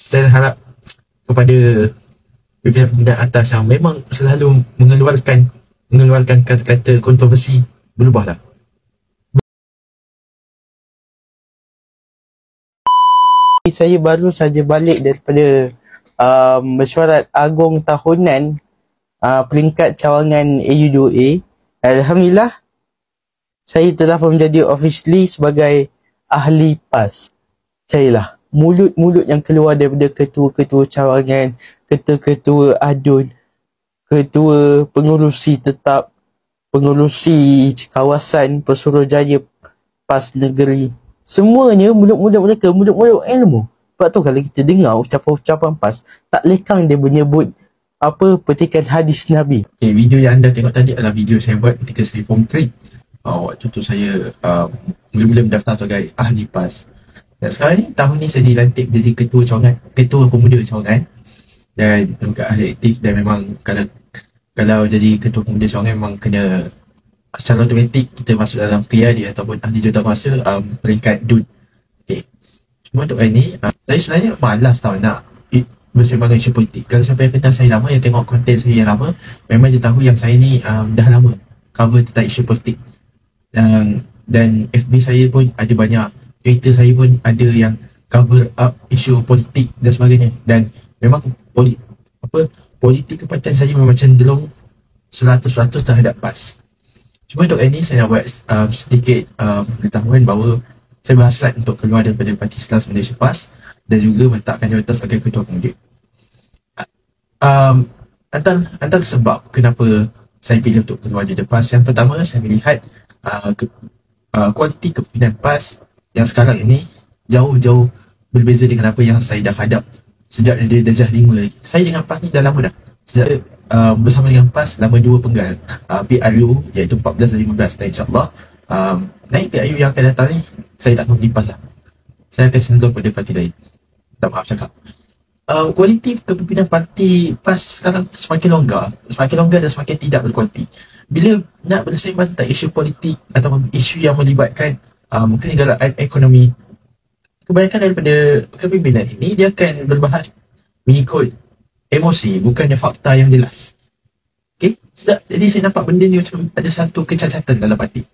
saya harap kepada pimpinan-pimpinan atas yang memang selalu mengeluarkan kata-kata kontroversi, berubahlah. Saya baru saja balik daripada mesyuarat agung tahunan peringkat cawangan AU2A. Alhamdulillah, saya telah menjadi officially sebagai ahli PAS. Sayalah mulut-mulut yang keluar daripada ketua-ketua cawangan, ketua-ketua adun, ketua pengurusi tetap, pengurusi kawasan Pesuruhjaya PAS negeri. Semuanya mulut-mulut mereka, mulut-mulut ilmu. Sebab tu kalau kita dengar ucapan-ucapan PAS, tak lekang dia menyebut petikan hadis Nabi. Okay, video yang anda tengok tadi adalah video saya buat ketika saya form 3. Waktu tu saya mula-mula mendaftar sebagai ahli PAS. Dan sekarang ni, tahun ni saya dilantik jadi ketua cawangan, ketua pemuda cawangan. Dan bukan ahli aktif, dan memang kalau jadi ketua pemuda cawangan memang kena secara automatik kita masuk dalam KIAD ataupun ahli jururawasa peringkat DUN. Okay. Cuma untuk hari ni, saya sebenarnya malas tau nak bersembang dengan isu politik. Kalau siapa yang kenal saya lama, yang tengok konten saya yang lama, memang dia tahu yang saya ni dah lama cover tentang isu politik. Dan FB saya pun ada banyak, Twitter saya pun ada yang cover up isu politik dan sebagainya. Dan memang politik kepatuan saya memang cenderung 100% terhadap PAS. Cuma untuk ini saya nak buat sedikit pengetahuan bahawa saya berhasrat untuk keluar daripada Parti Islam Malaysia PAS dan juga meletakkan jawatan sebagai ketua pemuda. Antara sebab kenapa saya pilih untuk keluar dari PAS, yang pertama saya melihat kualiti kepimpinan PAS yang sekarang ini jauh-jauh berbeza dengan apa yang saya dah hadap sejak dari darjah 5 lagi. Saya dengan PAS ni dah lama dah. Sejak bersama dengan PAS lama 2 penggal PRU iaitu 14 dan 15, dan insyaAllah naik PRU yang akan datang ni saya tak akan di PAS lah. Saya akan cenderung pada parti lain. Tak maaf cakap. Kualiti kepimpinan parti PAS sekarang semakin longgar dan semakin tidak berkualiti. Bila nak bersembang tentang isu politik ataupun isu yang melibatkan kenegaraan ekonomi, kebanyakan daripada kepimpinan ini dia akan berbahas mengikut emosi, bukannya fakta yang jelas. Okay? Jadi saya nampak benda ni macam ada satu kecacatan dalam parti.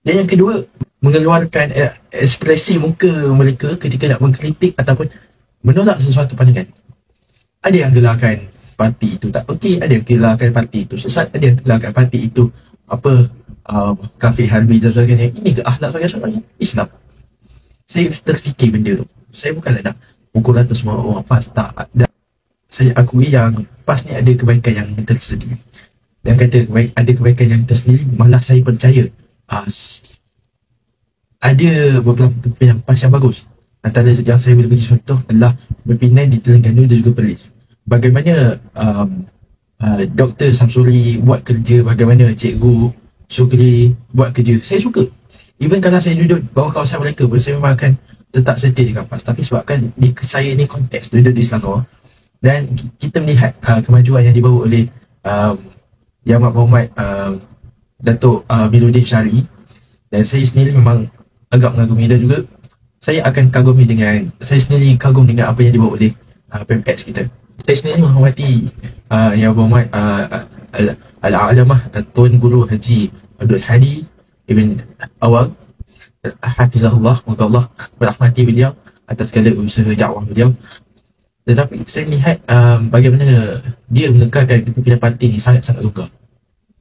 Dan yang kedua, mengeluarkan ekspresi muka mereka ketika nak mengkritik ataupun menolak sesuatu pandangan. Ada yang gelarkan parti itu tak okey, ada yang gelarkan parti itu sesat, ada yang gelarkan parti itu kafir harbi dan sebagainya. Ini ke akhlak sebagai seorang Islam? Saya terfikir benda tu. Saya bukanlah nak pukul rata semua orang PAS, tak. Saya akui yang PAS ni ada kebaikan yang tersendiri. Yang kata ada kebaikan yang tersendiri, malah saya percaya ada beberapa pimpinan PAS yang bagus. Antara yang saya boleh bagi contoh adalah pimpinan di Terengganu dan juga Perlis. Bagaimana Dr. Samsuri buat kerja, bagaimana Cikgu Syukri buat kerja, saya suka. Even kalau saya duduk bawah kawasan mereka pun, saya memang akan tetap setia dengan PAS. Tapi sebabkan saya ni konteks duduk di Selangor, dan kita melihat kemajuan yang dibawa oleh Yang Amat Berhormat Datuk Biludin Syari, dan saya sendiri memang agak mengagumi, dan juga saya akan kagum dengan apa yang dibawa oleh PMX kita. Saya sendiri menghormati Yang Berhormat Al-Alamah Tuan Guru Haji Abdul Hadi Ibn Awang, Hafizahullah, moga Allah merahmati beliau atas segala usaha dakwah beliau. Tetapi saya melihat bagaimana dia mengekalkan kepimpinan parti ni sangat-sangat longgar.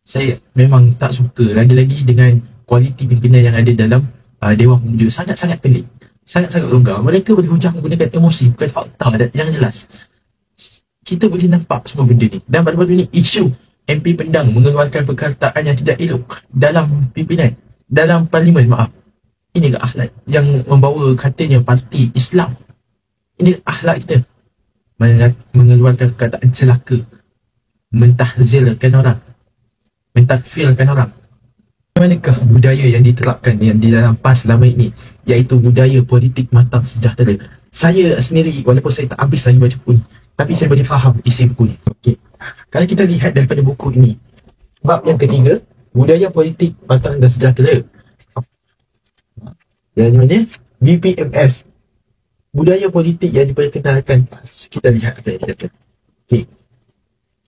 Saya memang tak suka lagi-lagi dengan kualiti pimpinan yang ada dalam Dewan Pemuda. Sangat-sangat pelik, sangat-sangat longgar. Mereka berhujah menggunakan emosi, bukan fakta yang jelas. Kita boleh nampak semua benda ni. Dan baru-baru ni isu MP Pendang mengeluarkan perkataan yang tidak elok dalam pimpinan, dalam parlimen, maaf. Ini ke akhlak yang membawa katanya parti Islam. Ini akhlak kita. Mengeluarkan perkataan celaka, mentahzirkan orang, mentakfirkan orang. Manakah budaya yang diterapkan yang di dalam PAS selama ini, iaitu budaya politik matang sejahtera? Saya sendiri, walaupun saya tak habis lagi baca buku ni, tapi saya boleh faham isi buku ni. Okay. Kalau kita lihat daripada buku ini, bab yang ketiga, budaya politik matang dan sejahtera. Yang namanya BPMS. budaya politik yang diperkenalkan PAS. Kita lihat apa yang dia kata. Okay.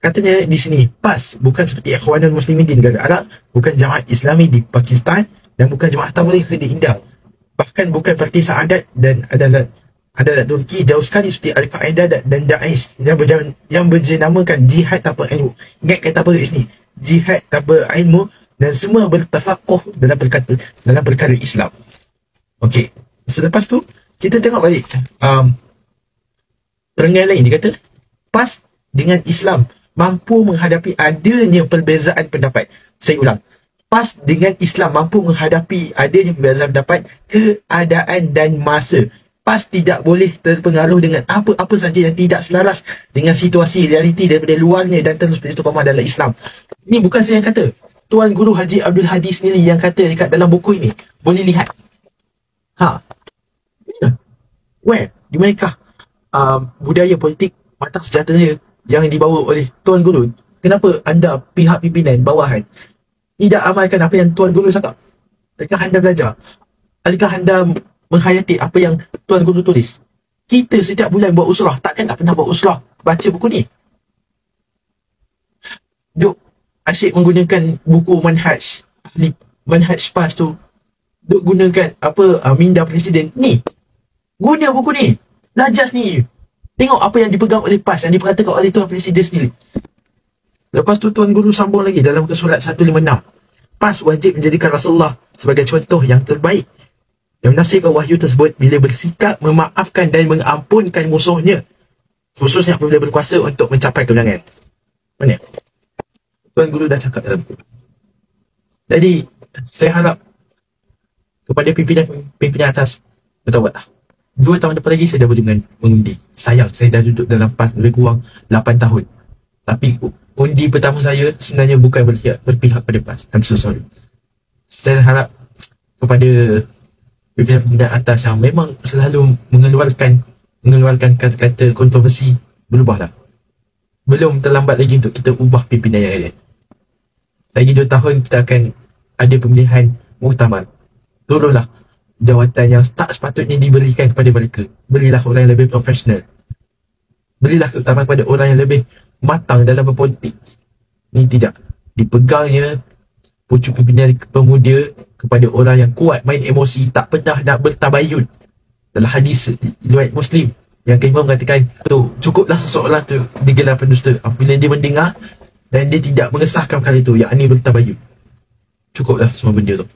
Katanya di sini, PAS bukan seperti Ikhwanul Muslimin di negara Arab, bukan Jamaat Islami di Pakistan, dan bukan Jamaat Tabligh di India. Bahkan bukan Parti Saadat dan Adalat Turki, jauh sekali seperti Al-Qaeda dan Daesh yang berjenamakan jihad tanpa ilmu. Ingat kata apa kat sini? Jihad tanpa ilmu, dan semua bertafakuh dalam perkara Islam. Okey. Selepas tu kita tengok balik perangai lain. Dia kata PAS dengan Islam mampu menghadapi adanya perbezaan pendapat. Saya ulang. PAS dengan Islam mampu menghadapi adanya perbezaan pendapat, keadaan dan masa. PAS tidak boleh terpengaruh dengan apa-apa saja yang tidak selaras dengan situasi realiti daripada luarnya dan terus beristiqamah dalam Islam. Ini bukan saya yang kata. Tuan Guru Haji Abdul Hadi sendiri yang kata dekat dalam buku ini. Boleh lihat. Where? Di manakah budaya politik matang sejahtera yang dibawa oleh Tuan Guru? Kenapa anda pihak pimpinan bawahan tidak amalkan apa yang Tuan Guru cakap? Adakah anda belajar? Adakah anda menghayati apa yang Tuan Guru tulis? Kita setiap bulan buat usrah. Takkan tak pernah buat usrah baca buku ni? Duk asyik menggunakan buku manhaj PAS tu. Duk gunakan minda presiden ni. Guna buku ni. Lajas ni. Tengok apa yang dipegang oleh PAS, yang diperkatakan oleh Tuan Presiden sendiri. Lepas tu Tuan Guru sambung lagi dalam surat 156. PAS wajib menjadikan Rasulullah sebagai contoh yang terbaik yang menafsirkan wahyu tersebut bila bersikap memaafkan dan mengampunkan musuhnya, khususnya apabila berkuasa untuk mencapai kemenangan. Mana? Tuan Guru dah cakap dalam buku. Jadi saya harap kepada pimpinan atas bertaubatlah. 2 tahun depan lagi saya dah boleh mengundi. Sayang, saya dah duduk dalam PAS lebih kurang 8 tahun. Tapi undi pertama saya sebenarnya bukan berpihak pada PAS. I'm so sorry. Saya harap kepada pimpinan atas yang memang selalu mengeluarkan kata-kata kontroversi, berubahlah. Belum terlambat lagi untuk kita ubah pimpinan yang lain. Lagi 2 tahun kita akan ada pemilihan muktamar. Turunlah jawatan yang tak sepatutnya diberikan kepada mereka. Berilah orang yang lebih profesional. Berilah keutamaan kepada orang yang lebih matang dalam berpolitik. Ini tidak dipegangnya pucuk pimpinan pemuda kepada orang yang kuat main emosi, tak pernah nak bertabayun. Dalam hadis riwayat Muslim yang kelima mengatakan tu cukuplah seseorang tu digelar pendusta apabila dia mendengar dan dia tidak mengesahkan perkara itu, yakni bertabayun. Cukuplah semua benda tu.